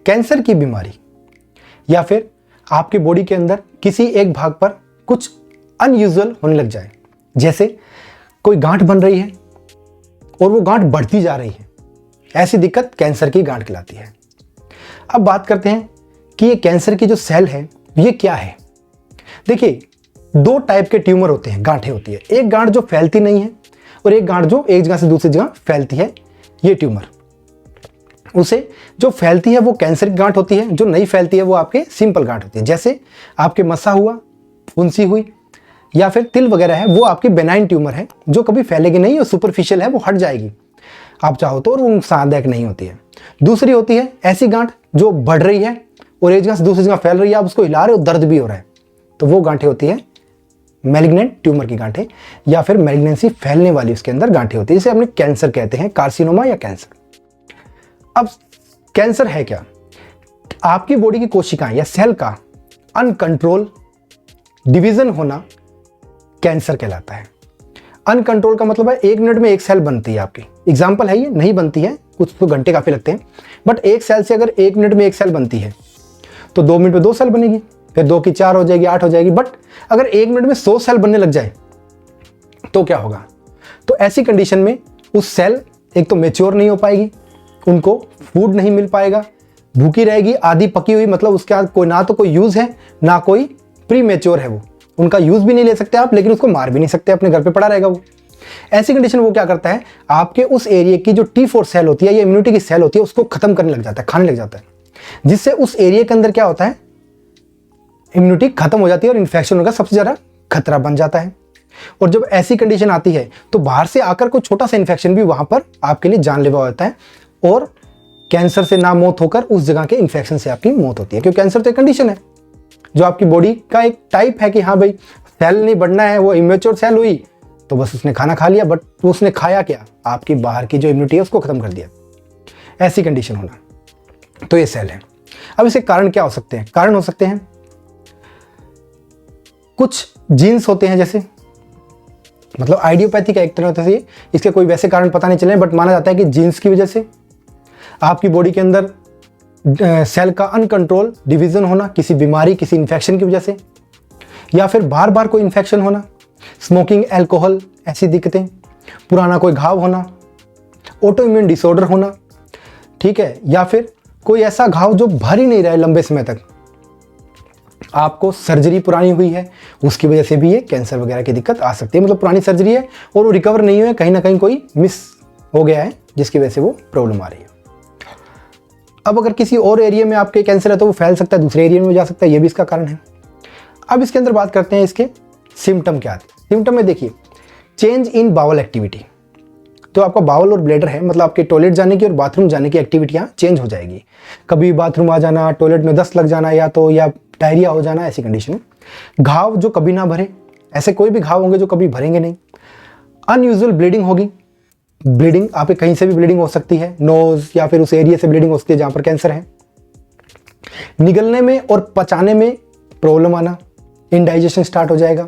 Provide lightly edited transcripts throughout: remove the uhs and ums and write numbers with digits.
Cancer की बीमारी या फिर आपके बॉडी के अंदर किसी एक भाग पर कुछ अनयूजुअल होने लग जाए, जैसे कोई गांठ बन रही है और वो गांठ बढ़ती जा रही है, ऐसी दिक्कत कैंसर की गांठ कहलाती है। अब बात करते हैं कि ये कैंसर की जो सेल है ये क्या है। देखिए, दो टाइप के ट्यूमर होते हैं, गांठें होती है। एक गांठ जो फैलती नहीं है और एक गांठ जो एक जगह से दूसरी जगह फैलती है, ये ट्यूमर। उसे जो फैलती है वो कैंसर की गांठ होती है, जो नहीं फैलती है वो आपके सिंपल गांठ होती है। जैसे आपके मस्सा हुआ, फुंसी हुई या फिर तिल वगैरह है, वो आपकी बेनाइन ट्यूमर है जो कभी फैलेगी नहीं और सुपरफिशियल है, वो हट जाएगी आप चाहो तो, और वो नुकसानदायक नहीं होती है। दूसरी होती है ऐसी गांठ जो बढ़ रही है और एक जगह से दूसरी जगह फैल रही है, आप उसको हिला रहे हो, दर्द भी हो रहा है, तो वो गांठें होती है मैलिग्नेंट ट्यूमर की गांठें, या फिर मैलिग्नेंसी फैलने वाली उसके अंदर गांठें होती है, जिसे अपने कैंसर कहते हैं, कार्सिनोमा या कैंसर। अब कैंसर है क्या? आपकी बॉडी की कोशिकाएं या सेल का अनकंट्रोल डिवीजन होना कैंसर कहलाता है। अनकंट्रोल का मतलब है 1 मिनट में एक सेल बनती है आपकी, एग्जाम्पल है ये, नहीं बनती है, कुछ तो घंटे काफी लगते हैं, बट एक सेल से अगर 1 मिनट में एक सेल बनती है तो 2 मिनट में 2 सेल बनेगी, फिर 2 की 4 हो जाएगी, 8 हो जाएगी। बट अगर 1 मिनट में 100 सेल बनने लग जाए तो क्या होगा? तो ऐसी कंडीशन में उस सेल एक तो मेच्योर नहीं हो पाएगी, उनको फूड नहीं मिल पाएगा, भूखी रहेगी, आधी पकी हुई, मतलब उसके बाद कोई ना तो कोई यूज है ना कोई प्री मेच्योर है, वो उनका यूज भी नहीं ले सकते आप, लेकिन उसको मार भी नहीं सकते, अपने घर पे पड़ा रहेगा वो। ऐसी कंडीशन वो क्या करता है, आपके उस एरिया की जो T4 सेल होती है या इम्यूनिटी की सेल होती है उसको खत्म करने लग जाता है, खाने लग जाता है, जिससे उस एरिया के अंदर क्या होता है, इम्यूनिटी खत्म हो जाती है और इन्फेक्शन होने का सबसे ज्यादा खतरा बन जाता है। और जब ऐसी कंडीशन आती है तो बाहर से आकर कोई छोटा सा इन्फेक्शन भी वहां पर आपके लिए जानलेवा होता है और कैंसर से ना मौत होकर उस जगह के इन्फेक्शन से आपकी मौत होती है। क्योंकि कैंसर तो एक कंडीशन है जो आपकी बॉडी का एक टाइप है कि हाँ भाई सेल नहीं बढ़ना है, वो इमेच्योर सेल हुई तो बस उसने खाना खा लिया, बट उसने खाया क्या, आपकी बाहर की जो इम्यूनिटी है उसको खत्म कर दिया, ऐसी कंडीशन होना, तो ये सेल है। अब इसके कारण क्या हो सकते हैं? कारण हो सकते हैं कुछ जीन्स होते हैं, जैसे मतलब आइडियोपैथी का एक तरह से, इसके कोई वैसे कारण पता नहीं चले, बट माना जाता है कि जीन्स की वजह से आपकी बॉडी के अंदर सेल का अनकंट्रोल डिवीजन होना, किसी बीमारी किसी इन्फेक्शन की वजह से, या फिर बार बार कोई इन्फेक्शन होना, स्मोकिंग, अल्कोहल, ऐसी दिक्कतें, पुराना कोई घाव होना, ऑटो इम्यून डिसऑर्डर होना, ठीक है, या फिर कोई ऐसा घाव जो भर ही नहीं रहा है लंबे समय तक, आपको सर्जरी पुरानी हुई है उसकी वजह से भी ये कैंसर वगैरह की दिक्कत आ सकती है। मतलब पुरानी सर्जरी है और वो रिकवर नहीं हुई है, कहीं ना कहीं कोई मिस हो गया है जिसकी वजह से वो प्रॉब्लम आ रही है। अब अगर किसी और एरिया में आपके कैंसर है तो वो फैल सकता है, दूसरे एरिया में जा सकता है, ये भी इसका कारण है। अब इसके अंदर बात करते हैं इसके सिम्टम क्या आते हैं। सिम्टम में देखिए, चेंज इन बाउल एक्टिविटी, तो आपका बाउल और ब्लैडर है, मतलब आपके टॉयलेट जाने की और बाथरूम जाने की एक्टिविटियां चेंज हो जाएगी। कभी बाथरूम आ जाना, टॉयलेट में दस्त लग जाना, या डायरिया हो जाना, ऐसी कंडीशन। घाव जो कभी ना भरे, ऐसे कोई भी घाव होंगे जो कभी भरेंगे नहीं। अनयूजुअल ब्लीडिंग होगी, ब्लीडिंग आपके कहीं से भी ब्लीडिंग हो सकती है, नोज या फिर उस एरिया से ब्लीडिंग हो सकती है जहां पर कैंसर है। निगलने में और पचाने में प्रॉब्लम आना, इंडाइजेशन स्टार्ट हो जाएगा,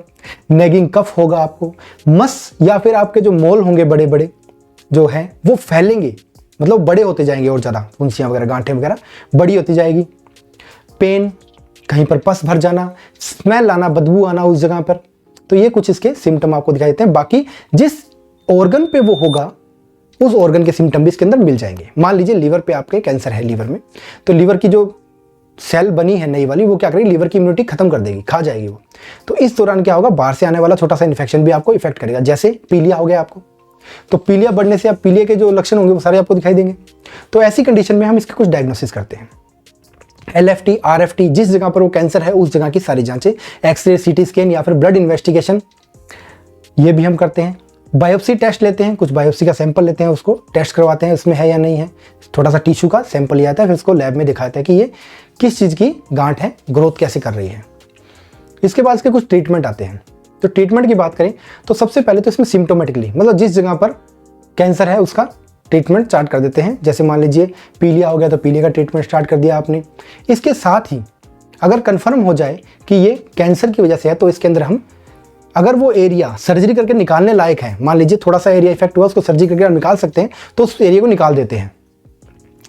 नेगिंग कफ होगा आपको, मस या फिर आपके जो मोल होंगे बड़े बड़े जो है वो फैलेंगे, मतलब बड़े होते जाएंगे और ज़्यादा, फुंसियाँ वगैरह, गांठें वगैरह बड़ी होती जाएगी। पेन, कहीं पर पस भर जाना, स्मेल आना, बदबू आना उस जगह पर, तो ये कुछ इसके सिम्टम आपको दिखाई देते हैं। बाकी जिस ऑर्गन पे वो होगा उस ऑर्गन के सिम्टम भी इसके अंदर मिल जाएंगे। मान लीजिए लीवर पे आपके कैंसर है, लीवर में, तो लीवर की जो सेल बनी है नई वाली, वो क्या करेगी, लीवर की इम्यूनिटी खत्म कर देगी, खा जाएगी वो। तो इस दौरान क्या होगा, बाहर से आने वाला छोटा सा इन्फेक्शन भी आपको इफेक्ट करेगा। जैसे पीलिया हो गया आपको, तो पीलिया बढ़ने से आप पीलिया के जो लक्षण होंगे वो सारे आपको दिखाई देंगे। तो ऐसी कंडीशन में हम इसके कुछ डायग्नोसिस करते हैं। LFT, RFT, जिस जगह पर वो कैंसर है उस जगह की सारी जांचें, एक्सरे, CT स्कैन या फिर ब्लड इन्वेस्टिगेशन, ये भी हम करते हैं। बायोप्सी टेस्ट लेते हैं, कुछ बायोप्सी का सैंपल लेते हैं, उसको टेस्ट करवाते हैं उसमें है या नहीं है। थोड़ा सा टिश्यू का सैंपल लिया जाता है, फिर उसको लैब में दिखाता है कि ये किस चीज़ की गांठ है, ग्रोथ कैसे कर रही है। इसके बाद इसके कुछ ट्रीटमेंट आते हैं। तो ट्रीटमेंट की बात करें तो सबसे पहले तो इसमें सिम्टोमेटिकली, मतलब जिस जगह पर कैंसर है उसका ट्रीटमेंट स्टार्ट कर देते हैं। जैसे मान लीजिए पीलिया हो गया तो पीलिया का ट्रीटमेंट स्टार्ट कर दिया आपने। इसके साथ ही अगर कंफर्म हो जाए कि ये कैंसर की वजह से है तो इसके अंदर हम, अगर वो एरिया सर्जरी करके निकालने लायक है, मान लीजिए थोड़ा सा एरिया इफेक्ट हुआ, उसको सर्जरी करके निकाल सकते हैं, तो उस एरिया को निकाल देते हैं।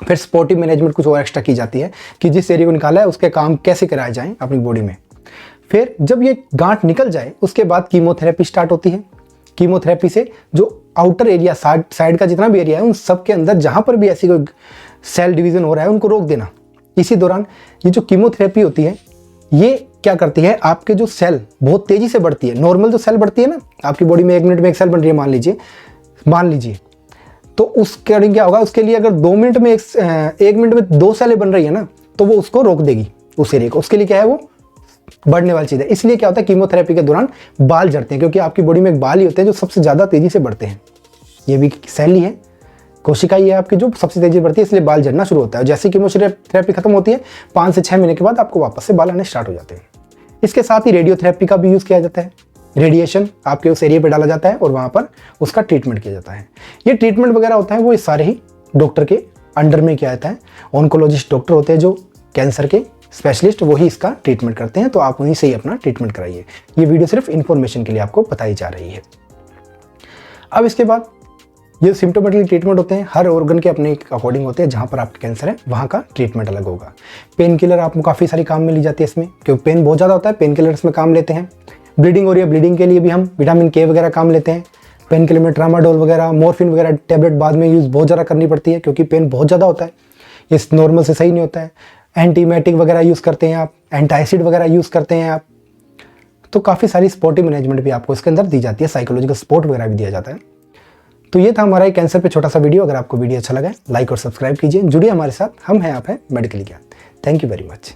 फिर स्पोर्टिव मैनेजमेंट कुछ और एक्स्ट्रा की जाती है कि जिस एरिया को निकाला है उसके काम कैसे कराए जाएं अपनी बॉडी में। फिर जब ये गांठ निकल जाए उसके बाद कीमोथेरेपी स्टार्ट होती है। कीमोथेरेपी से जो आउटर एरिया साइड का जितना भी एरिया है उन सब के अंदर जहाँ पर भी ऐसी कोई सेल डिवीज़न हो रहा है उनको रोक देना। इसी दौरान ये जो कीमोथेरेपी होती है ये क्या करती है, आपके जो सेल बहुत तेज़ी से बढ़ती है। नॉर्मल जो सेल बढ़ती है ना आपकी बॉडी में 1 मिनट में एक सेल बन रही है मान लीजिए, तो उसके अकॉर्डिंग क्या होगा, उसके लिए अगर 2 मिनट में 1 मिनट में 2 सेलें बन रही है ना तो वो उसको रोक देगी उस एरिया को। उसके लिए क्या है, वो बढ़ने वाली चीज़ है। इसलिए क्या होता है कीमोथेरेपी के दौरान बाल झड़ते हैं, क्योंकि आपकी बॉडी में एक बाल ही होते हैं जो सबसे ज़्यादा तेज़ी से बढ़ते हैं। ये भी सेल ही है, कोशिका ही है आपकी जो सबसे तेज़ी बढ़ती है, इसलिए बाल झड़ना शुरू होता है। जैसे कीमोथेरेपी खत्म होती है 5 से 6 महीने के बाद आपको वापस से बाल आने स्टार्ट हो जाते हैं। इसके साथ ही रेडियोथेरेपी का भी यूज़ किया जाता है। रेडिएशन आपके उस एरिया पे डाला जाता है और वहाँ पर उसका ट्रीटमेंट किया जाता है। ये ट्रीटमेंट वगैरह होता है वो इस सारे ही डॉक्टर के अंडर में किया जाता है। ऑन्कोलॉजिस्ट डॉक्टर होते हैं जो कैंसर के स्पेशलिस्ट, वही इसका ट्रीटमेंट करते हैं, तो आप उन्हीं से ही अपना ट्रीटमेंट कराइए। ये वीडियो सिर्फ इन्फॉर्मेशन के लिए आपको बताई जा रही है। अब इसके बाद ये सिम्टोमेटिक ट्रीटमेंट होते हैं, हर ऑर्गन के अपने अकॉर्डिंग होते हैं। जहाँ पर आपका कैंसर है वहाँ का ट्रीटमेंट अलग होगा। पेन किलर आपको काफ़ी सारी काम में ली जाती है इसमें, क्योंकि पेन बहुत ज़्यादा होता है, पेन किलर इसमें काम लेते हैं। ब्लीडिंग हो रही है, ब्लीडिंग के लिए भी हम विटामिन के वगैरह काम लेते हैं। पेन किलर में ट्रामाडोल वगैरह, मॉर्फिन वगैरह टैबलेट बाद में यूज़ बहुत ज़्यादा करनी पड़ती है, क्योंकि पेन बहुत ज़्यादा होता है, ये नॉर्मल से सही नहीं होता है। एंटीमेटिक वगैरह यूज़ करते हैं आप, एंटासिड वगैरह यूज़ करते हैं आप। तो काफ़ी सारी सपोर्टिव मैनेजमेंट भी आपको इसके अंदर दी जाती है, साइकोलॉजिकल सपोर्ट वगैरह भी दिया जाता है। तो ये था हमारा कैंसर पे छोटा सा वीडियो। अगर आपको वीडियो अच्छा लगा लाइक और सब्सक्राइब कीजिए, जुड़िए हमारे साथ। हम हैं, आप हैं मेडिकल ज्ञान। Thank you very much.